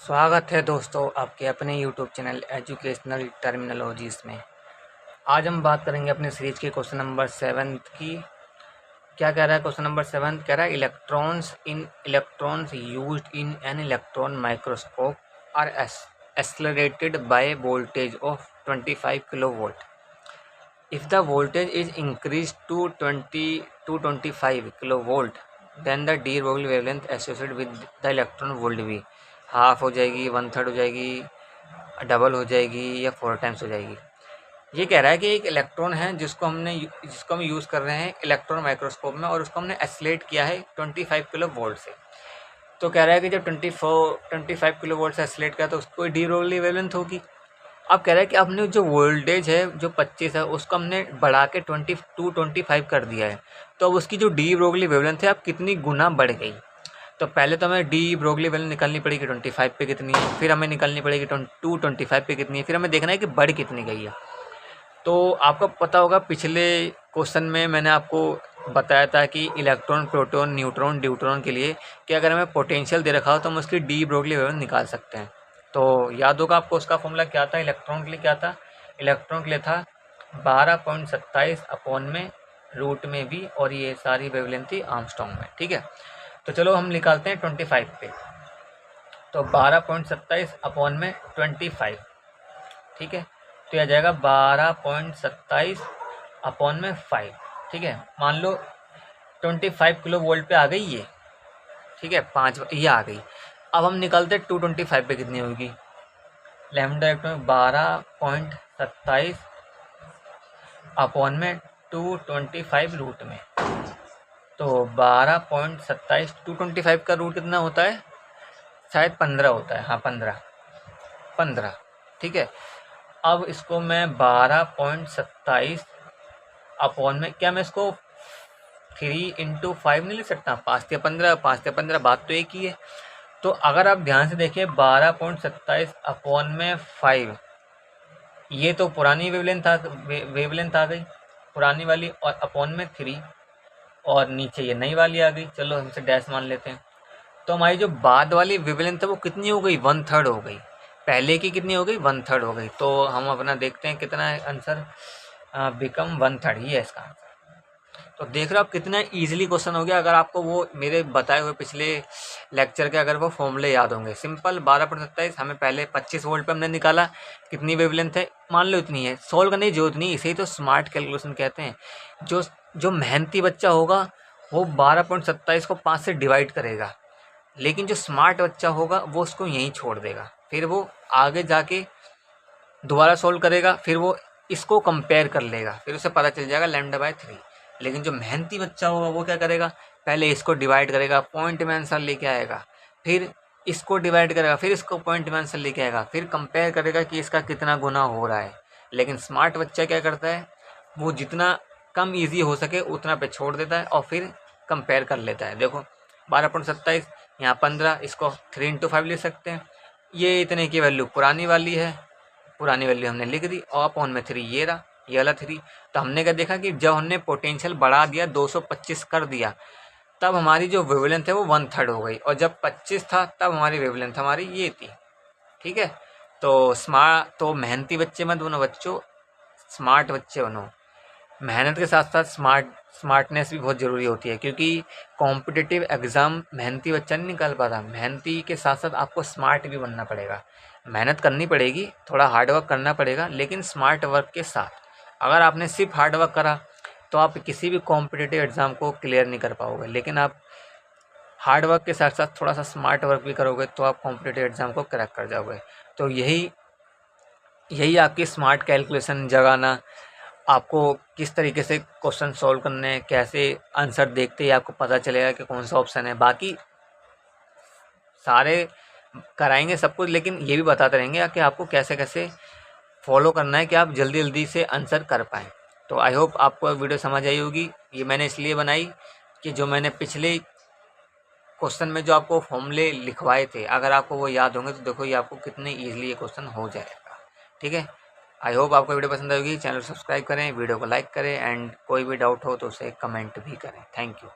स्वागत है दोस्तों आपके अपने YouTube चैनल एजुकेशनल टर्मिनोलॉजीज़ में। आज हम बात करेंगे अपने सीरीज के क्वेश्चन नंबर 7 की। क्या कह रहा है क्वेश्चन नंबर 7? कह रहा है electrons used in an electron microscope are accelerated by voltage of 25 kilovolt. If the voltage is increase to 25 kilovolt then the de Broglie wavelength associated with the electron volt भी half हो जाएगी, 1/3 हो जाएगी, double हो जाएगी या 4 times हो जाएगी। ये कह रहा है कि एक इलेक्ट्रॉन है जिसको हम यूज़ कर रहे हैं इलेक्ट्रॉन माइक्रोस्कोप में और उसको हमने एक्सेलरेट किया है 25 किलो वोल्ट से। तो कह रहा है कि जब 25 किलो वोल्ट से एक्सेलरेट किया तो उसको डी ब्रोगली वेवलेंथ होगी। अब कह रहा है कि आपने जो वोल्टेज है जो 25 है उसको हमने बढ़ा के 25 कर दिया है, तो अब उसकी जो डी ब्रोगली वेवलेंथ है अब कितनी गुना बढ़ गई। तो पहले तो हमें डी ब्रोगली वेवलेंथ निकालनी पड़ेगी 25 पे कितनी है, फिर हमें निकालनी पड़ेगी 25 पे कितनी है, फिर हमें देखना है कि बढ़ कितनी गई है। तो आपको पता होगा पिछले क्वेश्चन में मैंने आपको बताया था कि इलेक्ट्रॉन, प्रोटॉन, न्यूट्रॉन, ड्यूट्रॉन के लिए कि अगर हमें पोटेंशियल दे रखा हो तो हम उसकी डी ब्रोगली वेवलेंथ निकाल सकते हैं। तो याद होगा आपको उसका फॉर्मूला क्या था इलेक्ट्रॉन के लिए? क्या था इलेक्ट्रॉन के लिए? था 12.27 अपॉन में रूट में भी, और ये सारी वेवलेंथ थी आर्मस्ट्रांग में। ठीक है, तो चलो हम निकालते हैं 25 पे। तो 12.27 अपॉन में 25, ठीक है, तो यह आ जाएगा 12.27 अपॉन में 5। ठीक है, मान लो 25 किलो वोल्ट पे आ गई ये। ठीक है, 5 ये आ गई। अब हम निकालते हैं 225 पे कितनी होगी। लेफ्ट डायरेक्ट में 12.27 अपॉन में 225 रूट में, तो 12.27 225 का रूट कितना होता है? शायद 15 होता है। हाँ, 15। ठीक है, अब इसको मैं 12.27 अपॉन में, क्या मैं इसको 3 × 5 नहीं लिख सकता? 5 या 15, 5 या 15, बात तो एक ही है। तो अगर आप ध्यान से देखिए 12.27 अपॉन में 5, ये तो पुरानी वेवलेंथ आ गई पुरानी वाली, और अपॉन में 3, और नीचे ये नई वाली आ गई। चलो हम इसे डैश मान लेते हैं। तो हमारी जो बाद वाली वेवलेंथ है वो कितनी हो गई? 1/3 हो गई। पहले की कितनी हो गई? 1/3 हो गई। तो हम अपना देखते हैं कितना है आंसर, बिकम 1/3 ही है इसका आंसर। तो देख रहे हो आप कितना इजीली क्वेश्चन हो गया। अगर आपको वो मेरे बताए हुए पिछले लेक्चर के अगर वो फॉर्मूले याद होंगे, सिंपल 12.27 हमें पहले 25 वोल्ट पे हमने निकाला, कितनी वेवलेंथ है मान लो इतनी है, सोल्व करने की जरूरत नहीं, इसे ही तो स्मार्ट कैलकुलेशन कहते हैं। जो मेहनती बच्चा होगा वो 12.27 को 5 से डिवाइड करेगा, लेकिन जो स्मार्ट बच्चा होगा वो उसको यहीं छोड़ देगा, फिर वो आगे जाके दोबारा सोल्व करेगा, फिर वो इसको कंपेयर कर लेगा, फिर उसे पता चल जाएगा λ/3। लेकिन जो मेहनती बच्चा होगा वो क्या करेगा? पहले इसको डिवाइड करेगा, पॉइंट में आंसर लेके आएगा, फिर इसको डिवाइड करेगा, फिर इसको पॉइंट में आंसर लेके आएगा, फिर कंपेयर करेगा कि इसका कितना गुना हो रहा है। लेकिन स्मार्ट बच्चा क्या करता है? वो जितना कम ईजी हो सके उतना पे छोड़ देता है और फिर कंपेयर कर लेता है। देखो 12.27, यहाँ 15, इसको 3 × 5 ले सकते हैं। ये इतने की वैल्यू पुरानी वाली है, पुरानी वैल्यू हमने लिख दी, और अपॉन में 3 ये रहा, ये वाला 3। तो हमने क्या देखा कि जब हमने पोटेंशियल बढ़ा दिया 225 कर दिया, तब हमारी जो वेवलेंथ है वो 1/3 हो गई, और जब 25 था तब हमारी वेवलेंथ हमारी ये थी। ठीक है, तो मेहनती बच्चे मत बनो बच्चों, स्मार्ट बच्चे बनो। मेहनत के साथ साथ स्मार्टनेस भी बहुत ज़रूरी होती है, क्योंकि कॉम्पिटिटिव एग्ज़ाम मेहनती बच्चा नहीं निकाल पाता। मेहनती के साथ साथ आपको स्मार्ट भी बनना पड़ेगा, मेहनत करनी पड़ेगी, थोड़ा हार्ड वर्क करना पड़ेगा, लेकिन स्मार्ट वर्क के साथ। अगर आपने सिर्फ हार्ड वर्क करा तो आप किसी भी कॉम्पिटिटिव एग्ज़ाम को क्लियर नहीं कर पाओगे, लेकिन आप हार्ड वर्क के साथ साथ थोड़ा सा स्मार्ट वर्क भी करोगे तो आप कॉम्पिटिटिव एग्ज़ाम को क्रैक कर जाओगे। तो यही आपकी स्मार्ट कैलकुलेशन जगाना, आपको किस तरीके से क्वेश्चन सॉल्व करने हैं, कैसे आंसर देखते ही आपको पता चलेगा कि कौन सा ऑप्शन है। बाकी सारे कराएंगे सब कुछ, लेकिन ये भी बताते रहेंगे कि आपको कैसे कैसे फॉलो करना है कि आप जल्दी जल्दी से आंसर कर पाएँ। तो आई होप आपको वीडियो समझ आई होगी। ये मैंने इसलिए बनाई कि जो मैंने पिछले क्वेश्चन में जो आपको फॉर्मूले लिखवाए थे, अगर आपको वो याद होंगे तो देखो ये आपको कितने ईजिली ये क्वेश्चन हो जाएगा। ठीक है, आई होप आपको वीडियो पसंद आएगी। चैनल सब्सक्राइब करें, वीडियो को लाइक करें, एंड कोई भी डाउट हो तो उसे कमेंट भी करें। Thank you.